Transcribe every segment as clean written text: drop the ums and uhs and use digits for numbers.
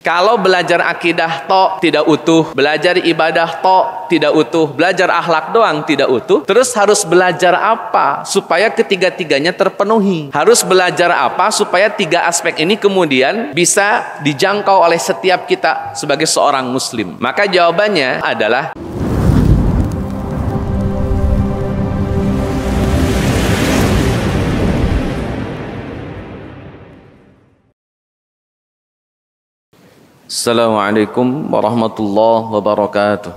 Kalau belajar akidah tok tidak utuh, belajar ibadah tok tidak utuh, belajar akhlak doang tidak utuh, terus harus belajar apa supaya ketiga-tiganya terpenuhi? Harus belajar apa supaya tiga aspek ini kemudian bisa dijangkau oleh setiap kita sebagai seorang muslim? Maka jawabannya adalah Assalamualaikum warahmatullahi wabarakatuh.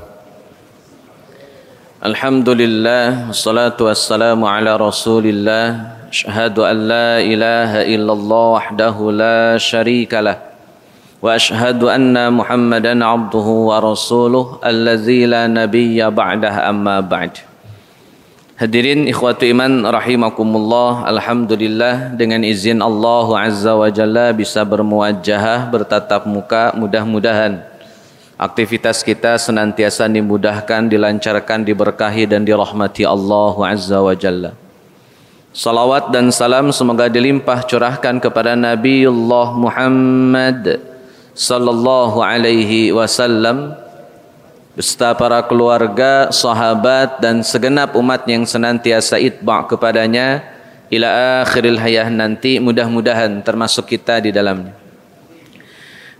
Alhamdulillah, wassalatu wassalamu ala rasulillah. Asyhadu an la ilaha illallah wahdahu la syarikalah. Wa asyhadu anna Muhammadan abduhu wa rasuluh allazi la nabiyya ba'dah amma ba'd. Hadirin ikhwatu iman rahimakumullah, alhamdulillah dengan izin Allah Azza wa Jalla bisa bermuwajahah, bertatap muka. Mudah-mudahan aktivitas kita senantiasa dimudahkan, dilancarkan, diberkahi dan dirahmati Allah Azza wa Jalla. Salawat dan salam semoga dilimpah curahkan kepada Nabiullah Muhammad sallallahu alaihi wasallam beserta para keluarga, sahabat dan segenap umat yang senantiasa itba' kepadanya ila akhiril hayah nanti, mudah-mudahan termasuk kita di dalamnya.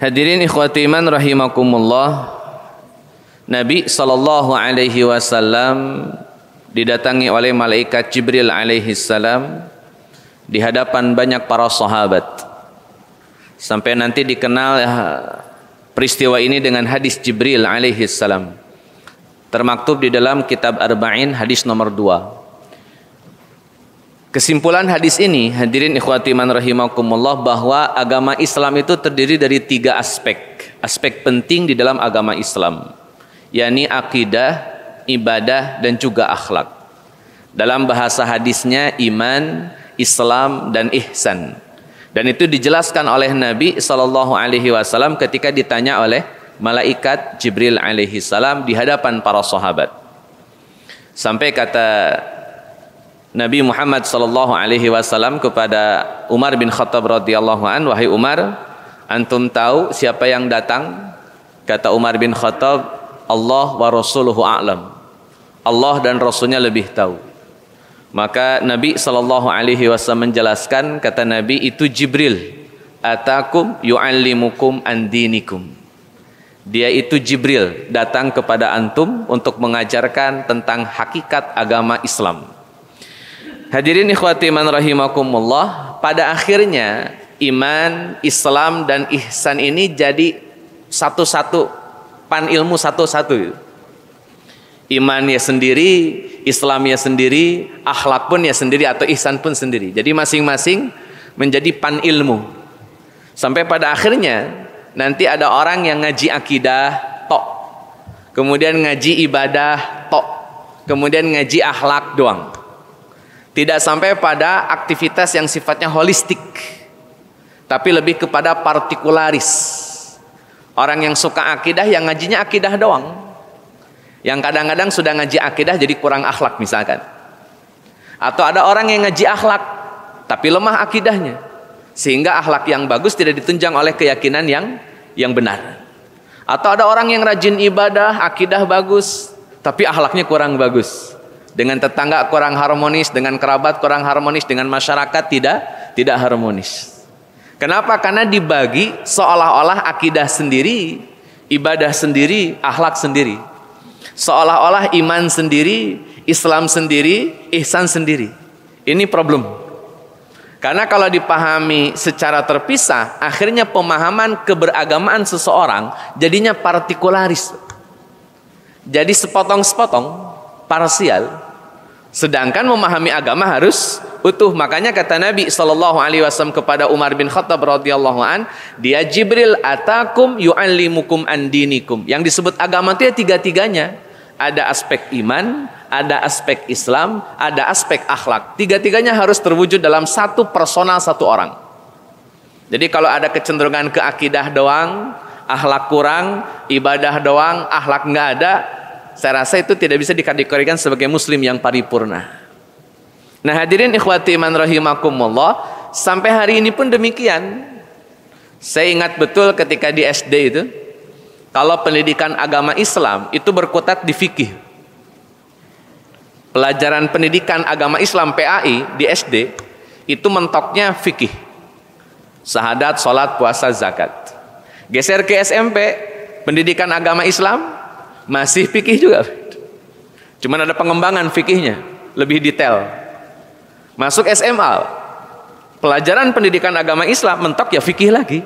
Hadirin ikhwati iman rahimakumullah, Nabi sallallahu alaihi wasallam didatangi oleh malaikat Jibril alaihi salam di hadapan banyak para sahabat. Sampai nanti dikenal peristiwa ini dengan hadis Jibril alaihi salam. Termaktub di dalam kitab Arba'in hadis nomor 2. Kesimpulan hadis ini, hadirin ikhwati man rahimakumullah, bahwa agama Islam itu terdiri dari 3 aspek. Aspek penting di dalam agama Islam, yakni akidah, ibadah dan juga akhlak. Dalam bahasa hadisnya iman, Islam dan ihsan. Dan itu dijelaskan oleh Nabi sallallahu alaihi wasallam ketika ditanya oleh malaikat Jibril alaihi salam di hadapan para sahabat. Sampai kata Nabi Muhammad sallallahu alaihi wasallam kepada Umar bin Khattab radhiyallahu an, "Wahai Umar, antum tahu siapa yang datang?" Kata Umar bin Khattab, "Allah wa rasuluhu a'lam." Allah dan Rasulnya lebih tahu. Maka Nabi sallallahu alaihi wasallam menjelaskan, kata Nabi, itu Jibril, atakum yu'allimukum an dinikum. Dia itu Jibril datang kepada antum untuk mengajarkan tentang hakikat agama Islam. Hadirin ikhwati man rahimakumullah, pada akhirnya iman, Islam dan ihsan ini jadi satu-satu, pan ilmu satu-satu. Imannya sendiri, Islamnya sendiri, akhlak pun ya sendiri atau ihsan pun sendiri. Jadi masing-masing menjadi pan ilmu. Sampai pada akhirnya nanti ada orang yang ngaji akidah tok, kemudian ngaji ibadah tok, kemudian ngaji akhlak doang. Tidak sampai pada aktivitas yang sifatnya holistik, tapi lebih kepada partikularis. Orang yang suka akidah yang ngajinya akidah doang. Yang kadang-kadang sudah ngaji akidah jadi kurang akhlak misalkan. Atau ada orang yang ngaji akhlak tapi lemah akidahnya, sehingga akhlak yang bagus tidak ditunjang oleh keyakinan yang benar. Atau ada orang yang rajin ibadah, akidah bagus tapi akhlaknya kurang bagus. Dengan tetangga kurang harmonis, dengan kerabat kurang harmonis, dengan masyarakat tidak harmonis. Kenapa? Karena dibagi seolah-olah akidah sendiri, ibadah sendiri, akhlak sendiri. Seolah-olah iman sendiri, Islam sendiri, ihsan sendiri. Ini problem. Karena kalau dipahami secara terpisah, akhirnya pemahaman keberagamaan seseorang jadinya partikularis. Jadi sepotong-sepotong, parsial. Sedangkan memahami agama harus utuh. Makanya kata Nabi sallallahu alaihi wasallam kepada Umar bin Khattab radhiyallahu an, dia Jibril atakum yu'allimukum an dinikum. Yang disebut agama itu ya tiga-tiganya. Ada aspek iman, ada aspek Islam, ada aspek akhlak. Tiga-tiganya harus terwujud dalam satu personal satu orang. Jadi kalau ada kecenderungan ke akidah doang, akhlak kurang, ibadah doang, akhlak nggak ada, saya rasa itu tidak bisa dikategorikan sebagai muslim yang paripurna. Nah hadirin ikhwati iman rahimakumullah, sampai hari ini pun demikian. Saya ingat betul ketika di SD itu, kalau pendidikan agama Islam itu berkutat di fikih. Pelajaran pendidikan agama Islam PAI di SD itu mentoknya fikih. Syahadat, sholat, puasa, zakat. Geser ke SMP, pendidikan agama Islam masih fikih juga. Cuman ada pengembangan fikihnya, lebih detail. Masuk SMA, pelajaran pendidikan agama Islam mentok ya fikih lagi.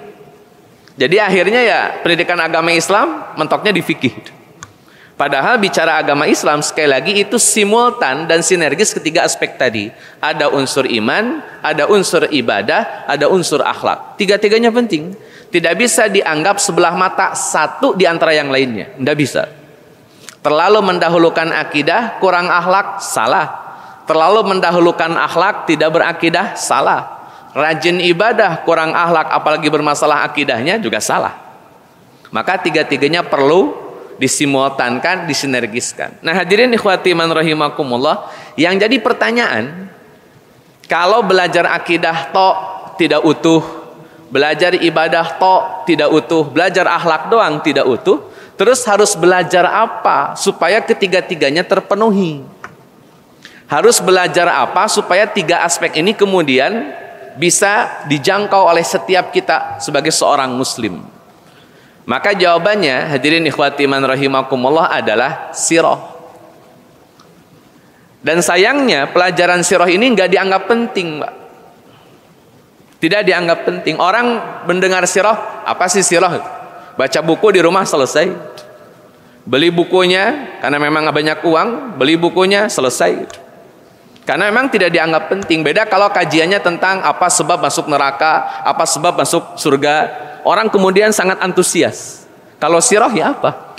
Jadi akhirnya ya pendidikan agama Islam mentoknya di fikih. Padahal bicara agama Islam sekali lagi itu simultan dan sinergis ketiga aspek tadi. Ada unsur iman, ada unsur ibadah, ada unsur akhlak. Tiga-tiganya penting. Tidak bisa dianggap sebelah mata satu di antara yang lainnya. Tidak bisa. Terlalu mendahulukan akidah, kurang akhlak, salah. Terlalu mendahulukan akhlak, tidak berakidah, salah. Rajin ibadah, kurang akhlak, apalagi bermasalah akidahnya juga salah. Maka tiga-tiganya perlu disimultankan, disinergiskan. Nah hadirin ikhwati man rahimakumullah, yang jadi pertanyaan, kalau belajar akidah tok tidak utuh, belajar ibadah tok tidak utuh, belajar akhlak doang tidak utuh, terus harus belajar apa supaya ketiga-tiganya terpenuhi? Harus belajar apa supaya tiga aspek ini kemudian bisa dijangkau oleh setiap kita sebagai seorang muslim? Maka jawabannya hadirin ikhwati man rahimakumullah adalah sirah. Dan sayangnya pelajaran sirah ini nggak dianggap penting, Pak. Tidak dianggap penting. Orang mendengar sirah, apa sih sirah? Baca buku di rumah selesai. Beli bukunya karena memang banyak uang, beli bukunya selesai. Karena memang tidak dianggap penting. Beda kalau kajiannya tentang apa sebab masuk neraka, apa sebab masuk surga, orang kemudian sangat antusias. Kalau sirah ya apa?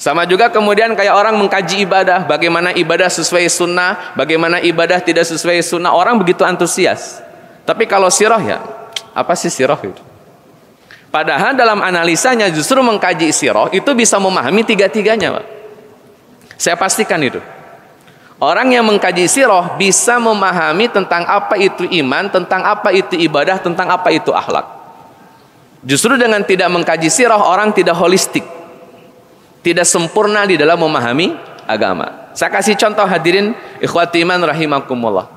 Sama juga kemudian kayak orang mengkaji ibadah, bagaimana ibadah sesuai sunnah, bagaimana ibadah tidak sesuai sunnah, orang begitu antusias. Tapi kalau sirah ya, apa sih sirah itu? Padahal dalam analisanya justru mengkaji sirah itu bisa memahami tiga-tiganya, Pak. Saya pastikan itu. Orang yang mengkaji sirah bisa memahami tentang apa itu iman, tentang apa itu ibadah, tentang apa itu akhlak. Justru dengan tidak mengkaji sirah, orang tidak holistik, tidak sempurna di dalam memahami agama. Saya kasih contoh hadirin ikhwati iman rahimakumullah.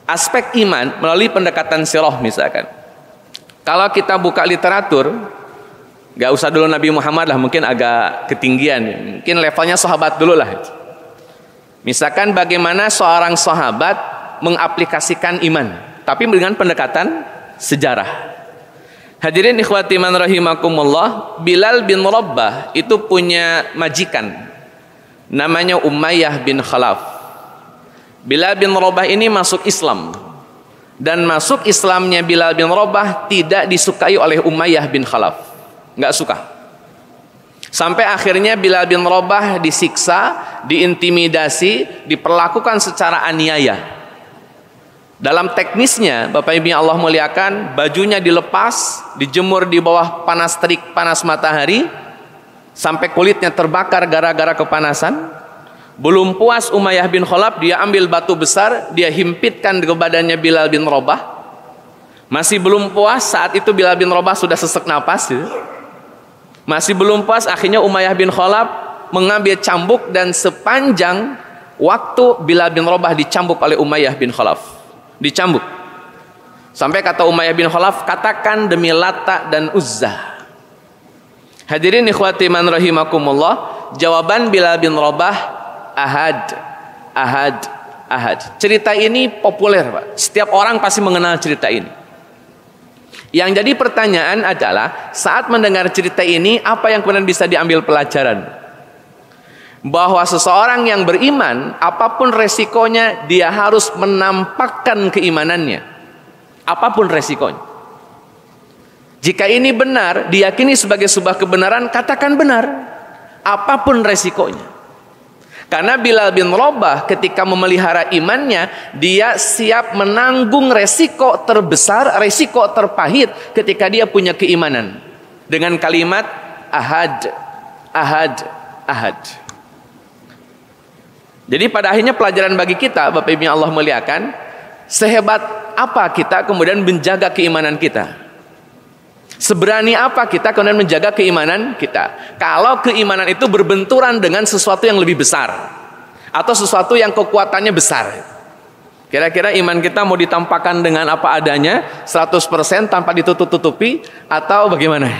Aspek iman melalui pendekatan sirah misalkan. Kalau kita buka literatur, gak usah dulu Nabi Muhammad lah, mungkin agak ketinggian, mungkin levelnya sahabat dulu lah. Misalkan bagaimana seorang sahabat mengaplikasikan iman, tapi dengan pendekatan sejarah. Hadirin ikhwati man rahimakumullah, Bilal bin Rabah itu punya majikan, namanya Umayyah bin Khalaf. Bilal bin Rabah ini masuk Islam, dan masuk Islamnya Bilal bin Rabah tidak disukai oleh Umayyah bin Khalaf, nggak suka. Sampai akhirnya Bilal bin Rabah disiksa, diintimidasi, diperlakukan secara aniaya. Dalam teknisnya, Bapak Ibu yang Allah muliakan, bajunya dilepas, dijemur di bawah panas terik, panas matahari, sampai kulitnya terbakar gara-gara kepanasan. Belum puas Umayyah bin Khalaf, dia ambil batu besar, dia himpitkan ke badannya Bilal bin Rabah. Masih belum puas, saat itu Bilal bin Rabah sudah sesek napas gitu. Masih belum puas, akhirnya Umayyah bin Khalaf mengambil cambuk, dan sepanjang waktu Bilal bin Rabah dicambuk oleh Umayyah bin Khalaf. Dicambuk. Sampai kata Umayyah bin Khalaf, katakan demi Lata dan Uzza. Hadirin ikhwati man rahimakumullah, jawaban Bilal bin Rabah, ahad, ahad, ahad. Cerita ini populer, Pak. Setiap orang pasti mengenal cerita ini. Yang jadi pertanyaan adalah, saat mendengar cerita ini, apa yang kemudian bisa diambil pelajaran? Bahwa seseorang yang beriman, apapun resikonya, dia harus menampakkan keimanannya. Apapun resikonya. Jika ini benar, diyakini sebagai sebuah kebenaran, katakan benar. Apapun resikonya. Karena Bilal bin Rabah ketika memelihara imannya, dia siap menanggung resiko terbesar, resiko terpahit ketika dia punya keimanan. Dengan kalimat ahad, ahad, ahad. Jadi pada akhirnya pelajaran bagi kita, Bapak Ibu yang Allah muliakan, sehebat apa kita kemudian menjaga keimanan kita. Seberani apa kita kemudian menjaga keimanan kita? Kalau keimanan itu berbenturan dengan sesuatu yang lebih besar, atau sesuatu yang kekuatannya besar. Kira-kira iman kita mau ditampakkan dengan apa adanya, 100% tanpa ditutup-tutupi, atau bagaimana?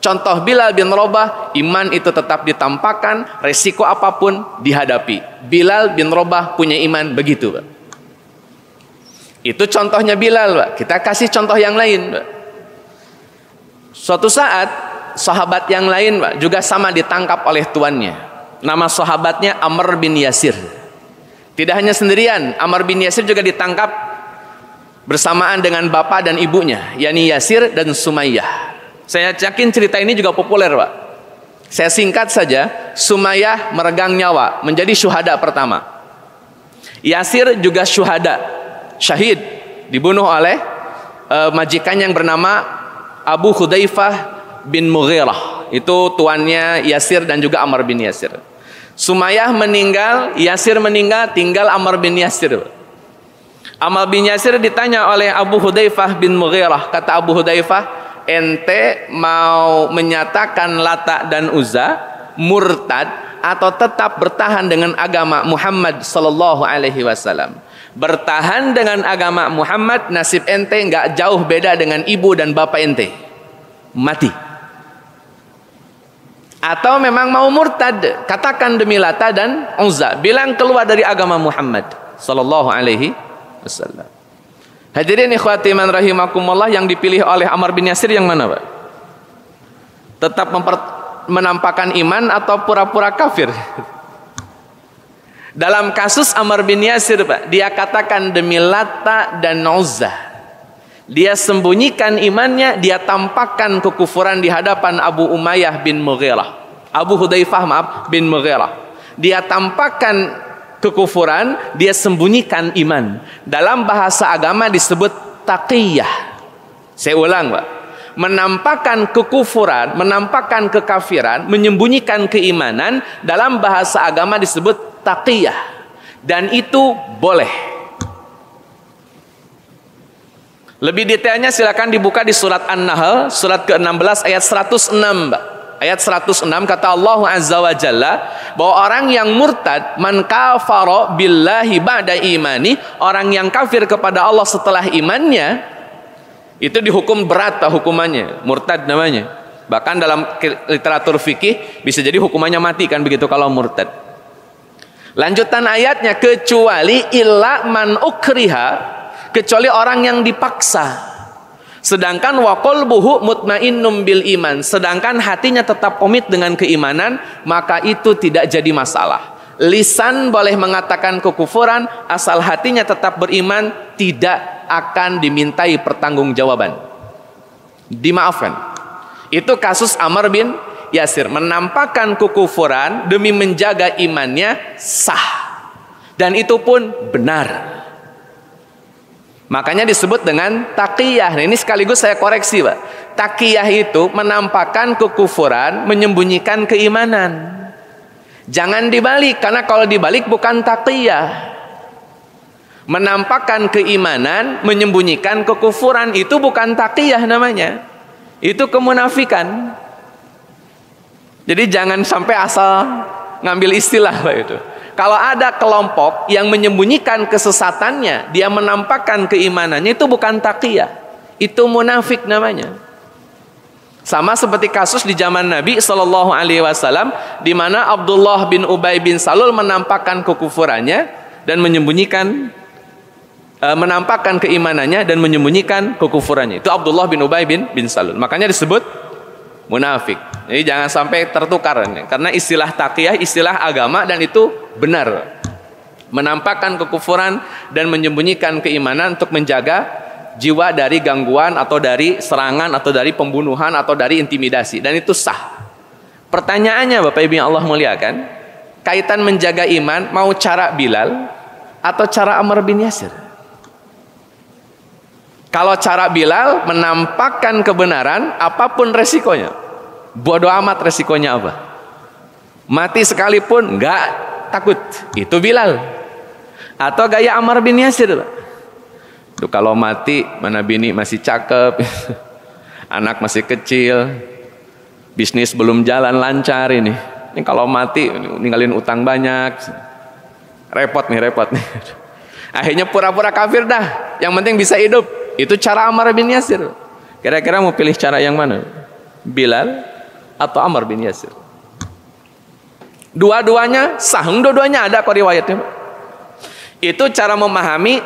Contoh Bilal bin Rabah, iman itu tetap ditampakkan, resiko apapun dihadapi. Bilal bin Rabah punya iman begitu, Pak. Itu contohnya Bilal, Pak. Kita kasih contoh yang lain, Pak. Suatu saat sahabat yang lain, Pak, juga sama ditangkap oleh tuannya. Nama sahabatnya Amr bin Yasir. Tidak hanya sendirian, Amr bin Yasir juga ditangkap bersamaan dengan bapak dan ibunya, yakni Yasir dan Sumayyah. Saya yakin cerita ini juga populer, Pak. Saya singkat saja, Sumayyah meregang nyawa, menjadi syuhada pertama. Yasir juga syuhada, syahid, dibunuh oleh majikan yang bernama Abu Hudzaifah bin Mughirah. Itu tuannya Yasir dan juga Amr bin Yasir. Sumayyah meninggal, Yasir meninggal, tinggal Amr bin Yasir. Amr bin Yasir ditanya oleh Abu Hudzaifah bin Mughirah. Kata Abu Hudzaifah, ente mau menyatakan Lata dan Uzza murtad atau tetap bertahan dengan agama Muhammad sallallahu alaihi wasallam? Bertahan dengan agama Muhammad, nasib ente nggak jauh beda dengan ibu dan bapak ente, mati. Atau memang mau murtad, katakan demi Lata dan Uzza, bilang keluar dari agama Muhammad sallallahu alaihi wasallam. Hadirin ikhwati man rahimakumullah, yang dipilih oleh Amr bin Yasir yang mana, Pak? Tetap menampakkan iman atau pura-pura kafir? Dalam kasus Amr bin Yasir, Pak, dia katakan demi Lata dan Uzza. Dia sembunyikan imannya, dia tampakkan kekufuran di hadapan Abu Umayyah bin Mughirah. Abu Hudzaifah bin Mughirah. Dia tampakkan kekufuran, dia sembunyikan iman. Dalam bahasa agama disebut taqiyah. Saya ulang, Pak. Menampakkan kekufuran, menampakkan kekafiran, menyembunyikan keimanan, dalam bahasa agama disebut taqiyah, dan itu boleh. Lebih detailnya silakan dibuka di surat An-Nahl, surat ke-16 ayat 106, Mbak. Ayat 106 kata Allah Azza wa Jalla bahwa orang yang murtad, man kafara billahi ba'da imani, orang yang kafir kepada Allah setelah imannya, itu dihukum berat hukumannya, murtad namanya. Bahkan dalam literatur fikih bisa jadi hukumannya mati, kan begitu kalau murtad. Lanjutan ayatnya, kecuali illa man ukriha, kecuali orang yang dipaksa. Sedangkan wa qalbuhu mutmainnum bil iman, sedangkan hatinya tetap komit dengan keimanan, maka itu tidak jadi masalah. Lisan boleh mengatakan kekufuran, asal hatinya tetap beriman, tidak akan dimintai pertanggungjawaban, dimaafkan. Itu kasus Amr bin Yasir, menampakkan kekufuran demi menjaga imannya, sah, dan itu pun benar. Makanya disebut dengan taqiyah. Nah, ini sekaligus saya koreksi, Pak. Taqiyah itu menampakkan kekufuran, menyembunyikan keimanan. Jangan dibalik, karena kalau dibalik bukan taqiyah. Menampakkan keimanan, menyembunyikan kekufuran, itu bukan taqiyah namanya. Itu kemunafikan. Jadi jangan sampai asal ngambil istilah, Pak, itu. Kalau ada kelompok yang menyembunyikan kesesatannya, dia menampakkan keimanannya, itu bukan taqiyah, itu munafik namanya. Sama seperti kasus di zaman Nabi Shallallahu Alaihi Wasallam, di mana Abdullah bin Ubay bin Salul menampakkan kekufurannya dan menyembunyikan, menampakkan keimanannya dan menyembunyikan kekufurannya. Itu Abdullah bin Ubay bin Salul. Makanya disebut munafik. Jadi jangan sampai tertukar, karena istilah taqiyah istilah agama dan itu benar. Menampakkan kekufuran dan menyembunyikan keimanan untuk menjaga jiwa dari gangguan atau dari serangan atau dari pembunuhan atau dari intimidasi, dan itu sah. Pertanyaannya, Bapak Ibu yang Allah muliakan, kaitan menjaga iman, mau cara Bilal atau cara Amr bin Yasir? Kalau cara Bilal menampakkan kebenaran apapun resikonya, bodoh amat resikonya apa, mati sekalipun enggak takut, itu Bilal. Atau gaya Ammar bin Yasir, Duh, kalau mati mana bini masih cakep. Anak masih kecil, bisnis belum jalan lancar ini. Ini kalau mati ninggalin utang banyak. Repot nih. Akhirnya pura-pura kafir dah. Yang penting bisa hidup. Itu cara Ammar bin Yasir. Kira-kira mau pilih cara yang mana? Bilal atau Ammar bin Yasir? Dua-duanya sah, dua-duanya ada kok riwayatnya. Itu cara memahami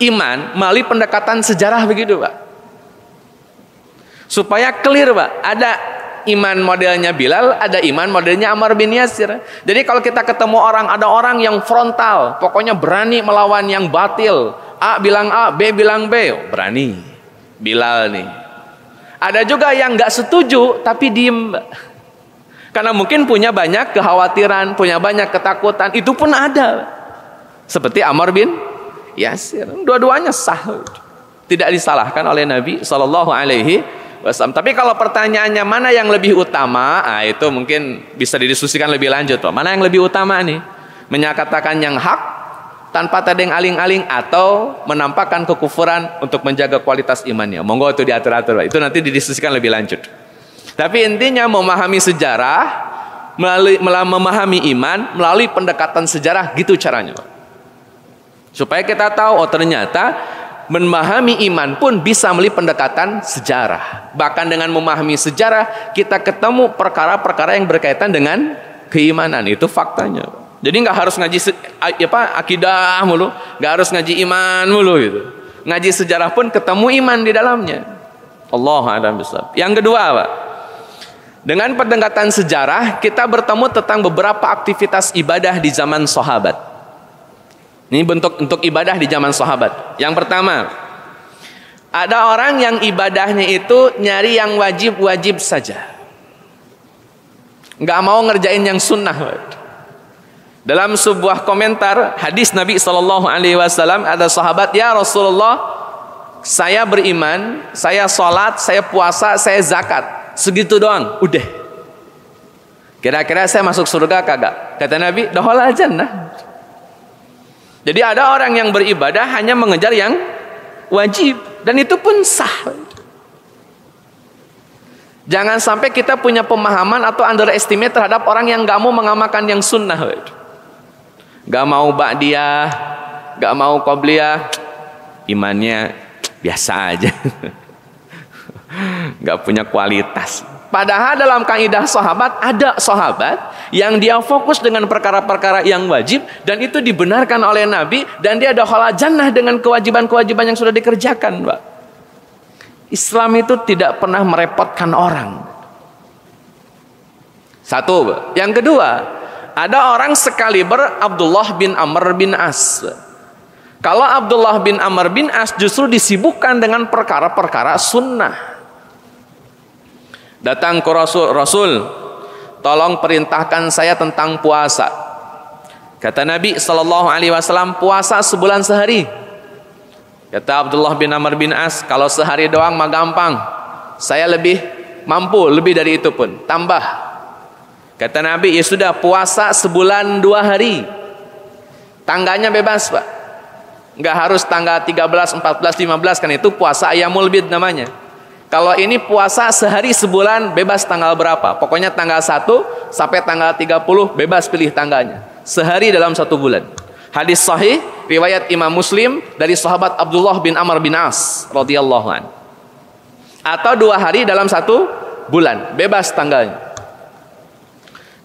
iman melalui pendekatan sejarah begitu, Pak. Supaya clear, Pak. Ada iman modelnya Bilal, ada iman modelnya Ammar bin Yasir. Jadi kalau kita ketemu orang, ada orang yang frontal, pokoknya berani melawan yang batil. A bilang A, B bilang B, berani. Bilal nih. Ada juga yang nggak setuju tapi diem, karena mungkin punya banyak kekhawatiran, punya banyak ketakutan. Itu pun ada. Seperti Ammar bin Yasir. Dua-duanya sah, tidak disalahkan oleh Nabi Shallallahu Alaihi Wasallam. Tapi kalau pertanyaannya mana yang lebih utama, itu mungkin bisa didiskusikan lebih lanjut, Pak. Mana yang lebih utama nih? Menyatakan yang hak tanpa tadeng aling-aling, atau menampakkan kekufuran untuk menjaga kualitas imannya? Monggo itu diatur-atur, Pak. Itu nanti didiskusikan lebih lanjut. Tapi intinya memahami sejarah, memahami iman melalui pendekatan sejarah, gitu caranya, Pak. Supaya kita tahu, oh ternyata memahami iman pun bisa melalui pendekatan sejarah. Bahkan dengan memahami sejarah, kita ketemu perkara-perkara yang berkaitan dengan keimanan. Itu faktanya. Jadi nggak harus ngaji akidah mulu, nggak harus ngaji iman mulu gitu. Ngaji sejarah pun ketemu iman di dalamnya. Allah a'lam bishawab. Yang kedua, Pak, dengan pendekatan sejarah kita bertemu tentang beberapa aktivitas ibadah di zaman sahabat. Ini bentuk untuk ibadah di zaman sahabat. Yang pertama, ada orang yang ibadahnya itu nyari yang wajib-wajib saja, nggak mau ngerjain yang sunnah. Dalam sebuah komentar hadis Nabi Shallallahu Alaihi Wasallam, ada sahabat, ya Rasulullah, saya beriman, saya sholat, saya puasa, saya zakat, segitu doang, udah. Kira-kira saya masuk surga kagak? Kata Nabi, dakhala jannah. Jadi ada orang yang beribadah hanya mengejar yang wajib, dan itu pun sah. Jangan sampai kita punya pemahaman atau underestimate terhadap orang yang gak mau mengamalkan yang sunnah. Gak mau ba'diyah, gak mau qobliyah, imannya biasa aja. Gak punya kualitas. Padahal dalam kaidah sahabat, ada sahabat yang dia fokus dengan perkara-perkara yang wajib, dan itu dibenarkan oleh Nabi, dan dia dakhala jannah dengan kewajiban-kewajiban yang sudah dikerjakan, Pak. Islam itu tidak pernah merepotkan orang. Satu, Pak. Yang kedua, ada orang sekaliber Abdullah bin Amr bin As. Kalau Abdullah bin Amr bin As justru disibukkan dengan perkara-perkara sunnah. Datang ke Rasul, tolong perintahkan saya tentang puasa. Kata Nabi Sallallahu Alaihi Wasallam, puasa sebulan sehari. Kata Abdullah bin Amr bin As, kalau sehari doang mah gampang, saya lebih mampu, lebih dari itu pun, tambah. Kata Nabi, ya sudah, puasa sebulan 2 hari. Tangganya bebas, Pak. Nggak harus tanggal 13, 14, 15, kan itu puasa Ayyamul Bid namanya. Kalau ini puasa sehari sebulan, bebas tanggal berapa. Pokoknya tanggal 1 sampai tanggal 30, bebas pilih tanggalnya. Sehari dalam 1 bulan. Hadis sahih, riwayat Imam Muslim dari sahabat Abdullah bin Amr bin As radhiyallahu anhu. Atau 2 hari dalam 1 bulan, bebas tanggalnya.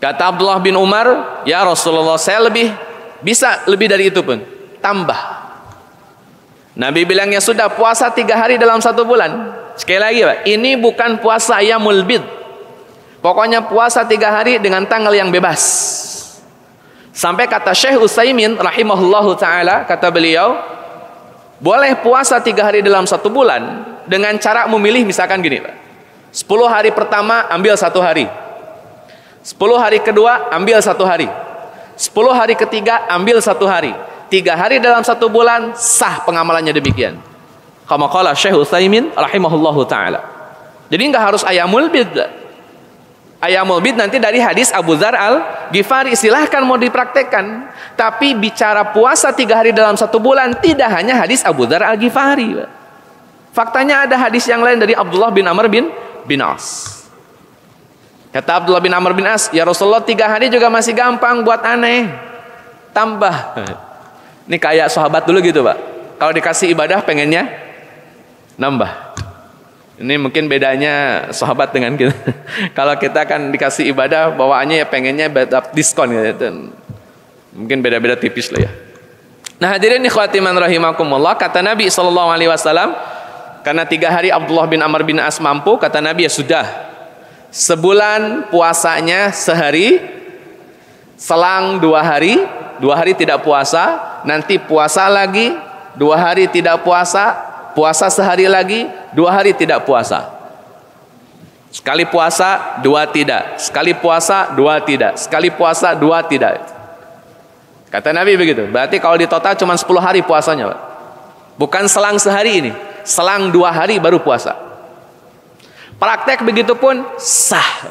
Kata Abdullah bin Umar, ya Rasulullah, saya bisa lebih dari itu pun, tambah. Nabi bilang, ya sudah, puasa 3 hari dalam 1 bulan. Sekali lagi, Pak, ini bukan puasa Ayyamul Bid. Pokoknya puasa 3 hari dengan tanggal yang bebas. Sampai kata Syekh Utsaimin rahimahullahu ta'ala, kata beliau, boleh puasa 3 hari dalam 1 bulan dengan cara memilih, misalkan gini, Pak. 10 hari pertama ambil 1 hari, 10 hari kedua ambil 1 hari, 10 hari ketiga ambil 1 hari. 3 hari dalam 1 bulan, sah pengamalannya demikian. Kama qala Syekh Utsaimin rahimahullahu ta'ala. Jadi nggak harus Ayyamul Bid. Ayyamul Bid nanti dari hadis Abu Dzar Al-Ghifari, silahkan mau dipraktekkan. Tapi bicara puasa 3 hari dalam 1 bulan, tidak hanya hadis Abu Dzar Al-Ghifari. Faktanya ada hadis yang lain dari Abdullah bin Amr bin As. Kata Abdullah bin Amr bin As, ya Rasulullah 3 hari juga masih gampang buat aneh. Tambah. Ini kayak sahabat dulu gitu Pak. Kalau dikasih ibadah pengennya nambah. Ini mungkin bedanya sahabat dengan kita. Kalau kita kan dikasih ibadah bawaannya ya pengennya diskon gitu. Mungkin beda-beda tipis lah ya. Nah hadirin ikhwati man rahimakumullah, kata Nabi SAW, karena 3 hari Abdullah bin Amr bin As mampu, kata Nabi ya sudah, sebulan puasanya sehari, selang 2 hari, 2 hari tidak puasa, nanti puasa lagi, 2 hari tidak puasa, puasa sehari lagi, 2 hari tidak puasa. Sekali puasa, 2 tidak. Sekali puasa, 2 tidak. Sekali puasa, 2 tidak. Kata Nabi begitu. Berarti kalau di total cuma 10 hari puasanya Pak. Bukan selang sehari ini, selang 2 hari baru puasa. Praktek begitu pun sah.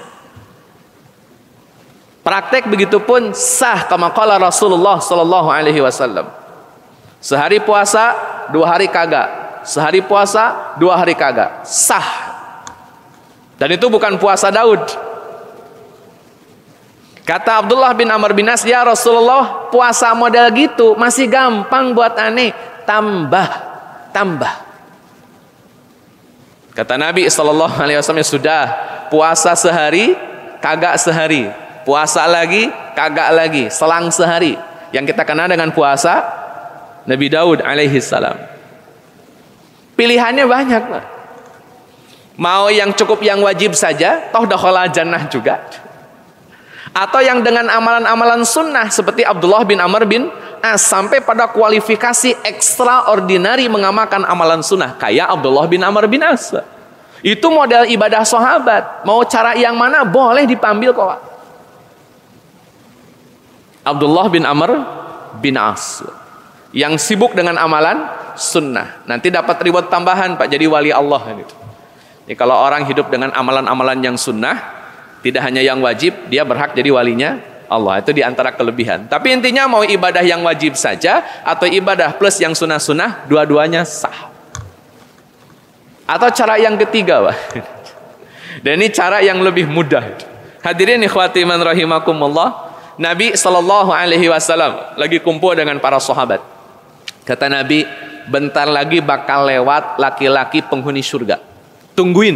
Praktek begitu pun sah, kama qala Rasulullah sallallahu alaihi wasallam. Sehari puasa, 2 hari kagak. Sehari puasa, 2 hari kagak. Sah. Dan itu bukan puasa Daud. Kata Abdullah bin Amr bin As, ya Rasulullah, puasa model gitu masih gampang buat aneh. Tambah. Kata Nabi SAW, sudah, puasa sehari, kagak sehari. Puasa lagi, kagak lagi. Selang sehari. Yang kita kenal dengan puasa Nabi Daud alaihissalam. Pilihannya banyak Pak. Mau yang cukup yang wajib saja, toh dakhala jannah juga. Atau yang dengan amalan-amalan sunnah seperti Abdullah bin Amr bin As, sampai pada kualifikasi extraordinary mengamalkan amalan sunnah kayak Abdullah bin Amr bin As. Itu model ibadah sahabat. Mau cara yang mana boleh diambil kok. Abdullah bin Amr bin As yang sibuk dengan amalan sunnah, nanti dapat reward tambahan Pak, jadi wali Allah gitu. Jadi kalau orang hidup dengan amalan-amalan yang sunnah, tidak hanya yang wajib, dia berhak jadi walinya Allah. Itu diantara kelebihan. Tapi intinya mau ibadah yang wajib saja atau ibadah plus yang sunnah-sunnah, dua-duanya sah. Atau cara yang ketiga Pak. Dan ini cara yang lebih mudah. Hadirin ikhwati man rahimakumullah, Nabi SAW lagi kumpul dengan para sahabat. Kata Nabi, bentar lagi bakal lewat laki-laki penghuni surga. Tungguin,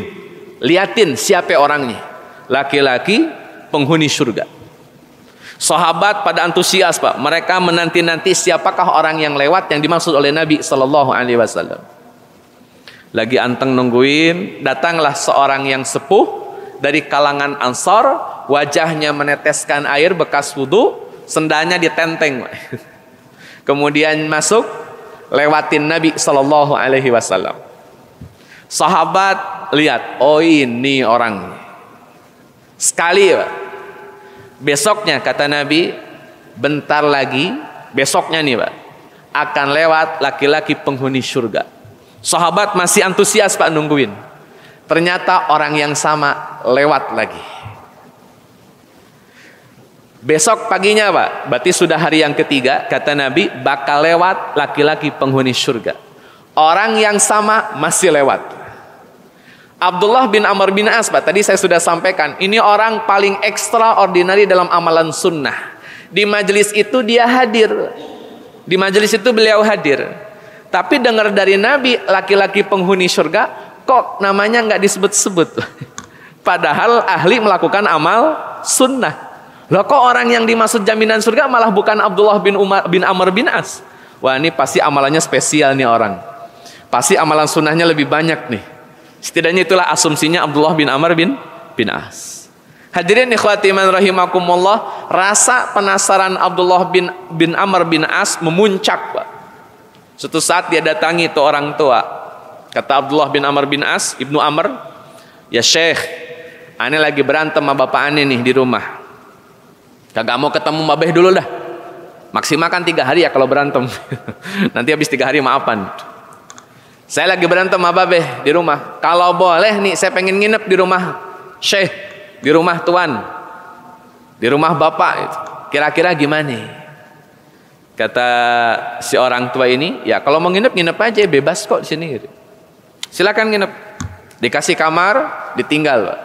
liatin siapa orangnya. Laki-laki penghuni surga. Sahabat pada antusias Pak. Mereka menanti-nanti siapakah orang yang lewat yang dimaksud oleh Nabi SAW. Lagi anteng nungguin, datanglah seorang yang sepuh dari kalangan Ansar, wajahnya meneteskan air bekas wudu, sendalnya ditenteng. Kemudian masuk, lewatin Nabi SAW. Sahabat lihat, oh ini orang. Sekali Pak. Besoknya kata Nabi, bentar lagi, besoknya nih Pak, akan lewat laki-laki penghuni surga. Sahabat masih antusias Pak nungguin. Ternyata orang yang sama lewat lagi. Besok paginya Pak, berarti sudah hari yang ketiga, kata Nabi, bakal lewat laki-laki penghuni surga. Orang yang sama masih lewat. Abdullah bin Amr bin As Pak, tadi saya sudah sampaikan, ini orang paling extraordinary dalam amalan sunnah. Di majelis itu dia hadir. Di majelis itu beliau hadir. Tapi dengar dari Nabi laki-laki penghuni surga, kok namanya nggak disebut-sebut. Padahal ahli melakukan amal sunnah. Loh kok orang yang dimaksud jaminan surga malah bukan Abdullah bin Amr bin As. Wah ini pasti amalannya spesial nih orang. Pasti amalan sunnahnya lebih banyak nih. Setidaknya itulah asumsinya Abdullah bin Amr bin As. Hadirin ikhwati man rahimakumullah, rasa penasaran Abdullah bin Amr bin As memuncak Pak. Suatu saat dia datangi itu orang tua. Kata Abdullah bin Amr bin As, Ibnu Amr, ya Syekh, ane lagi berantem sama bapak ane nih di rumah. Kagak mau ketemu babeh dulu dah. Maksimal kan 3 hari ya kalau berantem. Nanti habis 3 hari maafan. Saya lagi berantem sama babeh di rumah. Kalau boleh nih saya pengen nginep di rumah Syekh, di rumah tuan, di rumah bapak. Kira-kira gimana? Kata si orang tua ini, ya kalau mau nginep aja, bebas kok di sini. Silakan nginep. Dikasih kamar, ditinggal, Pak.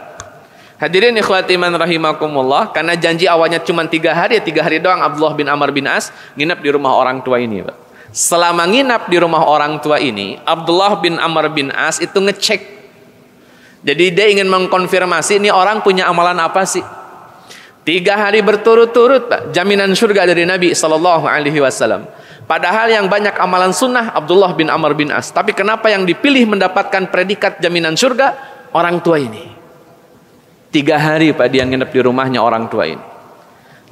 Hadirin ikhwati man rahimakumullah, karena janji awalnya cuma 3 hari, 3 hari doang Abdullah bin Amr bin As nginep di rumah orang tua ini, Pak. Selama nginep di rumah orang tua ini, Abdullah bin Amr bin As itu ngecek. Jadi dia ingin mengkonfirmasi ini orang punya amalan apa sih? 3 hari berturut-turut, Pak, jaminan surga dari Nabi SAW. Padahal yang banyak amalan sunnah Abdullah bin Amr bin As. Tapi kenapa yang dipilih mendapatkan predikat jaminan surga? Orang tua ini. 3 hari, Pak, dia nginep di rumahnya orang tua ini.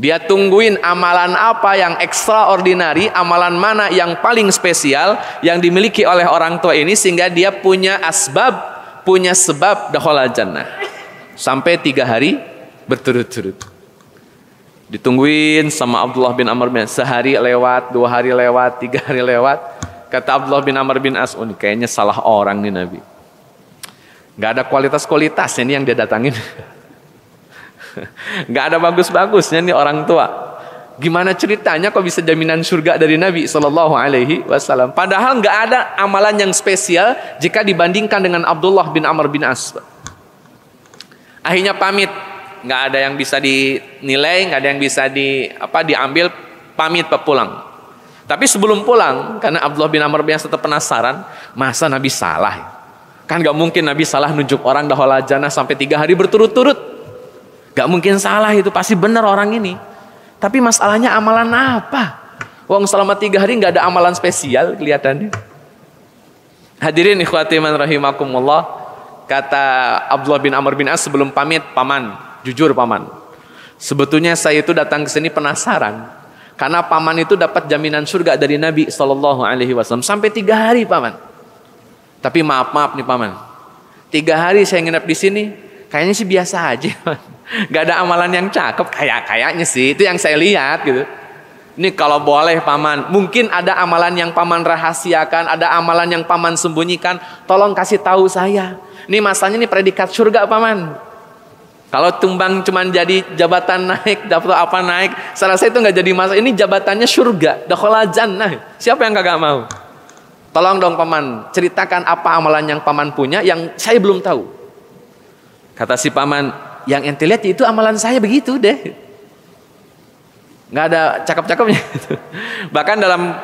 Dia tungguin amalan apa yang extraordinary, amalan mana yang paling spesial yang dimiliki oleh orang tua ini sehingga dia punya asbab, punya sebab dakhala jannah. Sampai 3 hari berturut-turut. Ditungguin sama Abdullah bin Amr bin As. Sehari lewat, 2 hari lewat, 3 hari lewat. Kata Abdullah bin Amr bin As, oh ini kayaknya salah orang nih Nabi. Gak ada kualitas-kualitasnya nih yang dia datangin. Gak ada bagus-bagusnya nih orang tua. Gimana ceritanya kok bisa jaminan surga dari Nabi SAW? Padahal gak ada amalan yang spesial jika dibandingkan dengan Abdullah bin Amr bin As. Akhirnya pamit. Gak ada yang bisa dinilai, gak ada yang bisa diambil. Pamit pulang. Tapi sebelum pulang, karena Abdullah bin Amr bin As tetap penasaran, masa Nabi salah ya? Kan gak mungkin Nabi salah nunjuk orang dakhala jannah sampai 3 hari berturut-turut. Gak mungkin salah, itu pasti benar orang ini. Tapi masalahnya amalan apa? Wong selama 3 hari gak ada amalan spesial kelihatannya. Hadirin ikhwati man rahimakumullah, kata Abdullah bin Amr bin As sebelum pamit, paman, jujur paman, sebetulnya saya itu datang ke sini penasaran. Karena paman itu dapat jaminan surga dari Nabi SAW sampai 3 hari, paman. Tapi maaf nih paman, 3 hari saya nginep di sini, kayaknya sih biasa aja, gak ada amalan yang cakep, kayaknya sih, itu yang saya lihat gitu. Ini kalau boleh paman, mungkin ada amalan yang paman rahasiakan, ada amalan yang paman sembunyikan, tolong kasih tahu saya. Ini masalahnya nih predikat surga paman. Kalau tumbang cuman jadi jabatan naik, dapat apa naik, saya rasa itu nggak jadi masalah. Ini jabatannya surga, dakhala jannah. Siapa yang kagak mau? Tolong dong paman, ceritakan apa amalan yang paman punya yang saya belum tahu. Kata si paman, yang ente lihat itu amalan saya begitu deh. Nggak ada cakep-cakepnya. Bahkan dalam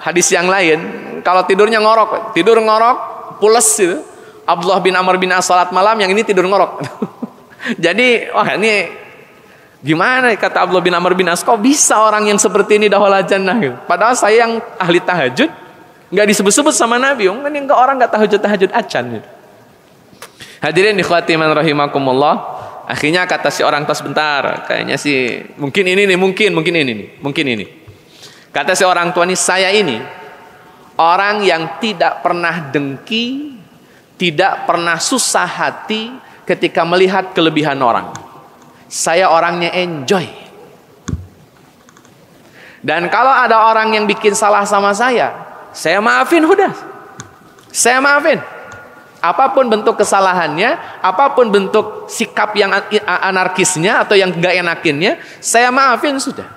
hadis yang lain, kalau tidurnya ngorok, tidur ngorok, pules gitu. Abdullah bin Amr bin As salat malam, yang ini tidur ngorok. Jadi, wah ini gimana kata Abdullah bin Amr bin As, kok bisa orang yang seperti ini dakhala jannah gitu. Padahal saya yang ahli tahajud, nggak disebut-sebut sama Nabi, kan yang orang nggak tahajud acan gitu. Hadirin ikhwati man rahimakumullah, akhirnya kata si orang tua, sebentar, kayaknya sih mungkin ini nih, mungkin ini. Kata si orang tua nih, saya ini orang yang tidak pernah dengki, tidak pernah susah hati ketika melihat kelebihan orang. Saya orangnya enjoy. Dan kalau ada orang yang bikin salah sama saya maafin udah. Saya maafin. Apapun bentuk kesalahannya, apapun bentuk sikap yang anarkisnya atau yang gak enakinnya, saya maafin sudah.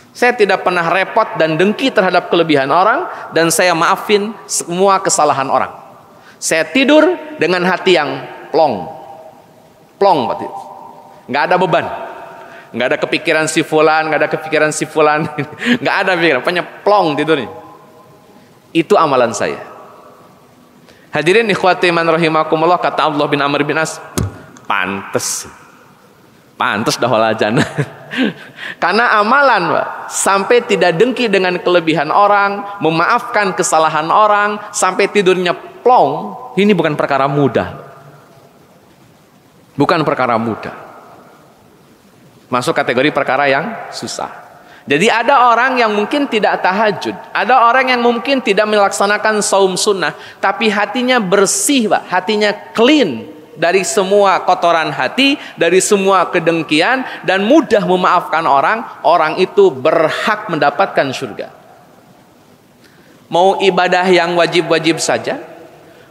Saya tidak pernah repot dan dengki terhadap kelebihan orang, dan saya maafin semua kesalahan orang. Saya tidur dengan hati yang plong, berarti nggak ada beban, nggak ada kepikiran si fulan, nggak ada kepikiran si fulan, nggak ada pikiran, pokoknya plong tidurnya. Itu amalan saya. Hadirin ikhwati man rahimakumullah, kata Abdullah bin Amr bin As, pantes dakhala jannah. Karena amalan, Pak, sampai tidak dengki dengan kelebihan orang, memaafkan kesalahan orang, sampai tidurnya plong, ini bukan perkara mudah. Bukan perkara mudah. Masuk kategori perkara yang susah. Jadi ada orang yang mungkin tidak tahajud, ada orang yang mungkin tidak melaksanakan saum sunnah, tapi hatinya bersih, Pak, hatinya clean dari semua kotoran hati, dari semua kedengkian, dan mudah memaafkan orang. Orang itu berhak mendapatkan surga. Mau ibadah yang wajib-wajib saja,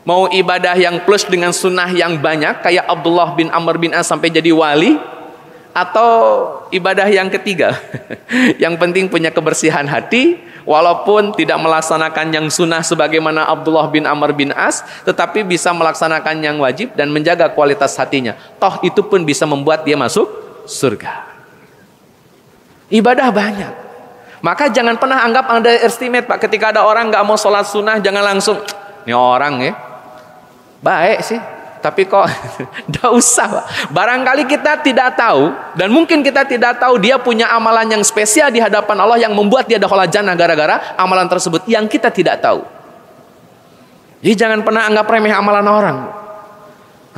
mau ibadah yang plus dengan sunnah yang banyak, kayak Abdullah bin Amr bin As sampai jadi wali, atau ibadah yang ketiga? Yang penting punya kebersihan hati, walaupun tidak melaksanakan yang sunnah sebagaimana Abdullah bin Amr bin As, tetapi bisa melaksanakan yang wajib dan menjaga kualitas hatinya. Toh itu pun bisa membuat dia masuk surga. Ibadah banyak. Maka jangan pernah anggap underestimate, Pak. Ketika ada orang nggak mau sholat sunnah, jangan langsung, ini orang ya baik sih, tapi kok nggak usah, Pak. Barangkali kita tidak tahu, dan mungkin kita tidak tahu dia punya amalan yang spesial di hadapan Allah yang membuat dia dakhala jannah gara-gara amalan tersebut yang kita tidak tahu. Jadi jangan pernah anggap remeh amalan orang.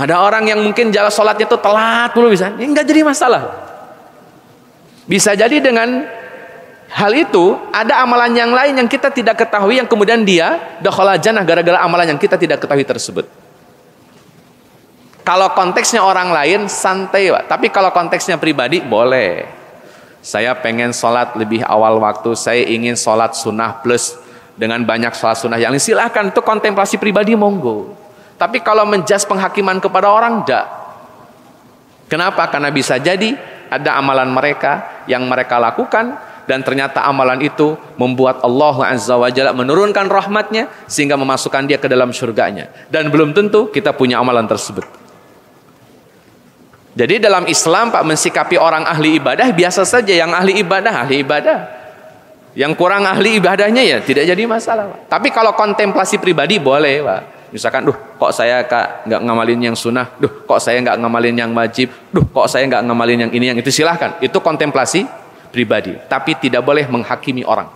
Ada orang yang mungkin jalan sholatnya itu telat dulu bisa, ini nggak jadi masalah. Bisa jadi dengan hal itu ada amalan yang lain yang kita tidak ketahui yang kemudian dia dakhala jannah gara-gara amalan yang kita tidak ketahui tersebut. Kalau konteksnya orang lain santai, Pak. Tapi kalau konteksnya pribadi boleh. Saya pengen sholat lebih awal waktu, saya ingin sholat sunnah plus dengan banyak sholat sunnah yang lain, silahkan, itu kontemplasi pribadi, monggo. Tapi kalau menjas penghakiman kepada orang, enggak. Kenapa? Karena bisa jadi ada amalan mereka yang mereka lakukan dan ternyata amalan itu membuat Allah Azza wa Jalla menurunkan rahmatnya sehingga memasukkan dia ke dalam surganya. Dan belum tentu kita punya amalan tersebut. Jadi dalam Islam, Pak, mensikapi orang ahli ibadah biasa saja. Yang ahli ibadah. Yang kurang ahli ibadahnya ya tidak jadi masalah, Pak. Tapi kalau kontemplasi pribadi boleh, Pak. Misalkan, kok saya nggak ngamalin yang sunnah, kok saya nggak ngamalin yang wajib, kok saya nggak ngamalin yang ini, yang itu, silahkan. Itu kontemplasi pribadi. Tapi tidak boleh menghakimi orang.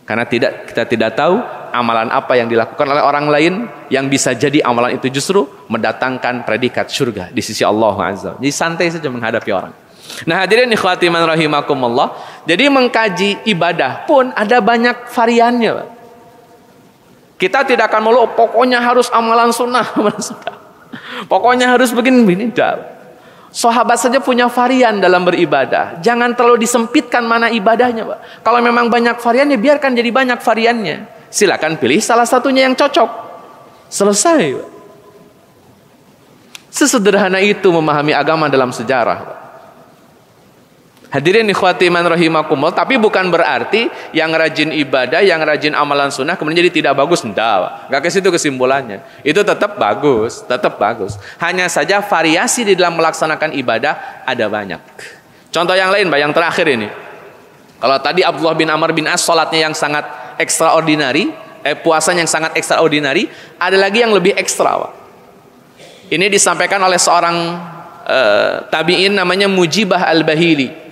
Karena kita tidak tahu amalan apa yang dilakukan oleh orang lain yang bisa jadi amalan itu justru mendatangkan predikat surga di sisi Allah Azza. Jadi santai saja menghadapi orang. Nah, hadirin ikhwati man rahimakumullah. Jadi mengkaji ibadah pun ada banyak variannya, Pak. Kita tidak akan melulu pokoknya harus amalan sunnah. Pokoknya harus begini. Tidak. Sahabat saja punya varian dalam beribadah. Jangan terlalu disempitkan mana ibadahnya, Pak. Kalau memang banyak variannya, biarkan jadi banyak variannya. Silakan pilih salah satunya yang cocok. Selesai, Pak. Sesederhana itu memahami agama dalam sejarah, Pak. Hadirin ikhwati man rahimakumullah. Tapi bukan berarti yang rajin ibadah, yang rajin amalan sunnah kemudian jadi tidak bagus. Enggak ke situ kesimpulannya. Itu tetap bagus, Hanya saja variasi di dalam melaksanakan ibadah ada banyak. Contoh yang lain, Pak, yang terakhir ini. Kalau tadi Abdullah bin Amr bin As salatnya yang sangat extraordinary, puasanya yang sangat extraordinary, ada lagi yang lebih ekstra, Pak. Ini disampaikan oleh seorang tabi'in namanya Mujibah al-Bahili.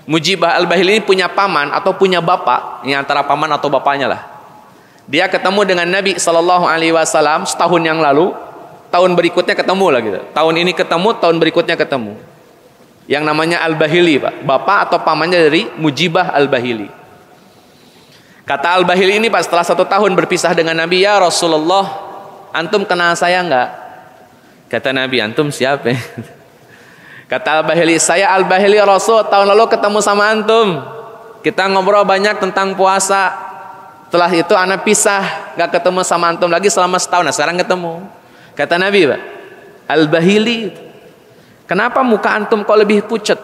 Mujibah al-Bahili ini punya paman atau punya bapak, ini antara paman atau bapaknya lah. Dia ketemu dengan Nabi SAW setahun yang lalu, tahun berikutnya ketemu lah gitu. Tahun ini ketemu, tahun berikutnya ketemu. Yang namanya al-Bahili, Pak, bapak atau pamannya dari Mujibah al-Bahili. Kata al-Bahili ini, Pak, setelah 1 tahun berpisah dengan Nabi, ya Rasulullah, antum kenal saya enggak? Kata Nabi, antum siapa? Kata al-Bahili, saya al-Bahili Rasul, tahun lalu ketemu sama antum. Kita ngobrol banyak tentang puasa. Setelah itu anak pisah, gak ketemu sama antum lagi selama setahun. Nah, sekarang ketemu. Kata Nabi, Pak, al-Bahili, kenapa muka antum kok lebih pucat?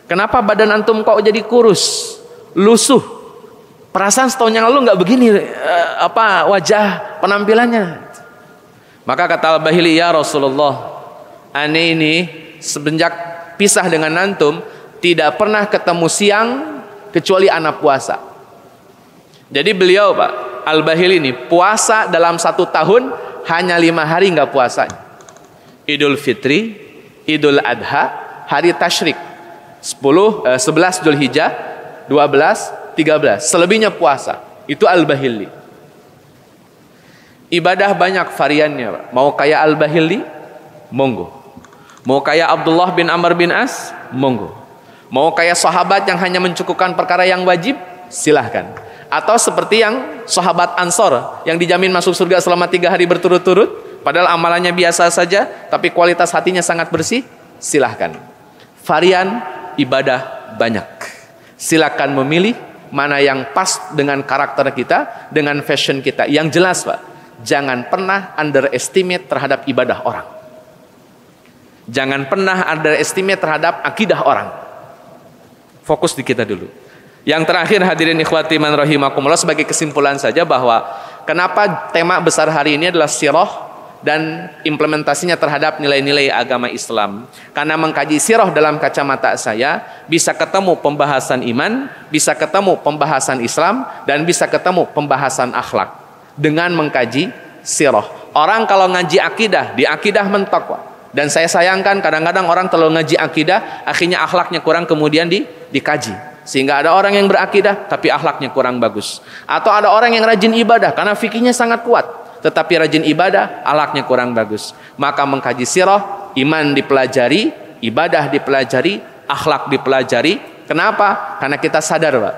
Kenapa badan antum kok jadi kurus, lusuh? Perasaan setahun yang lalu gak begini wajah penampilannya. Maka kata al-Bahili, ya Rasulullah, aneh ini semenjak pisah dengan antum tidak pernah ketemu siang kecuali anak puasa. Jadi beliau, Pak, al-Bahili ini puasa dalam 1 tahun hanya 5 hari nggak puasa. Idul Fitri, Idul Adha, hari Tasyrik, 11 Dzulhijjah, 12, 13. Selebihnya puasa. Itu al-Bahili. Ibadah banyak variannya, Pak. Mau kayak al-Bahili, monggo. Mau kayak Abdullah bin Amr bin As, monggo. Mau kayak sahabat yang hanya mencukupkan perkara yang wajib, silahkan. Atau seperti yang sahabat Ansor yang dijamin masuk surga selama 3 hari berturut-turut, padahal amalannya biasa saja, tapi kualitas hatinya sangat bersih, silahkan. Varian ibadah banyak. Silahkan memilih mana yang pas dengan karakter kita, dengan fashion kita. Yang jelas, Pak, jangan pernah underestimate terhadap ibadah orang. Jangan pernah underestimate terhadap akidah orang. Fokus di kita dulu. Yang terakhir hadirin ikhwati man rahimakumullah, sebagai kesimpulan saja bahwa kenapa tema besar hari ini adalah sirah dan implementasinya terhadap nilai-nilai agama Islam. Karena mengkaji sirah dalam kacamata saya, bisa ketemu pembahasan iman, bisa ketemu pembahasan Islam, dan bisa ketemu pembahasan akhlak dengan mengkaji sirah. Orang kalau ngaji akidah, di akidah mentok, Pak. Dan saya sayangkan kadang-kadang orang terlalu ngaji akidah, akhirnya akhlaknya kurang, kemudian dikaji. Sehingga ada orang yang berakidah tapi akhlaknya kurang bagus. Atau ada orang yang rajin ibadah karena fikihnya sangat kuat, tetapi rajin ibadah, akhlaknya kurang bagus. Maka mengkaji sirah, iman dipelajari, ibadah dipelajari, akhlak dipelajari. Kenapa? Karena kita sadar, Pak,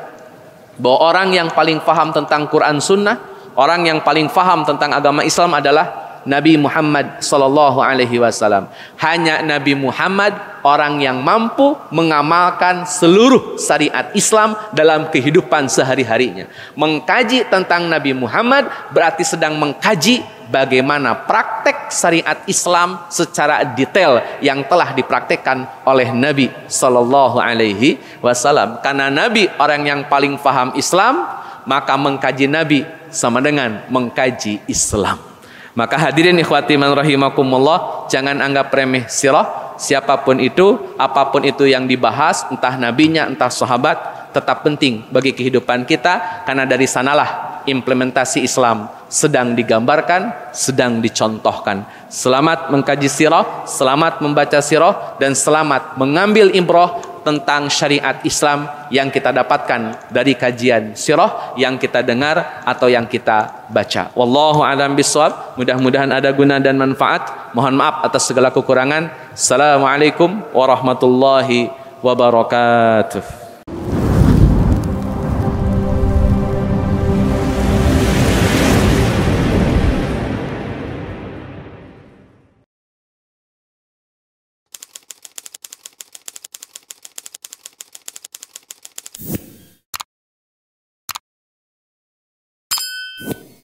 bahwa orang yang paling paham tentang Quran Sunnah, orang yang paling paham tentang agama Islam adalah Nabi Muhammad sallallahu alaihi wasallam. Hanya Nabi Muhammad orang yang mampu mengamalkan seluruh syariat Islam dalam kehidupan sehari-harinya. Mengkaji tentang Nabi Muhammad berarti sedang mengkaji bagaimana praktek syariat Islam secara detail yang telah dipraktekkan oleh Nabi sallallahu alaihi wasallam. Karena Nabi orang yang paling paham Islam, maka mengkaji Nabi sama dengan mengkaji Islam. Maka hadirin ikhwati man rahimakumullah, jangan anggap remeh sirah. Siapapun itu, apapun itu yang dibahas, entah nabinya, entah sahabat, tetap penting bagi kehidupan kita. Karena dari sanalah implementasi Islam sedang digambarkan, sedang dicontohkan. Selamat mengkaji sirah, selamat membaca sirah, dan selamat mengambil ibrah tentang syariat Islam yang kita dapatkan dari kajian sirah yang kita dengar atau yang kita baca. Wallahu a'lam bishawab. Mudah-mudahan ada guna dan manfaat. Mohon maaf atas segala kekurangan. Assalamualaikum warahmatullahi wabarakatuh.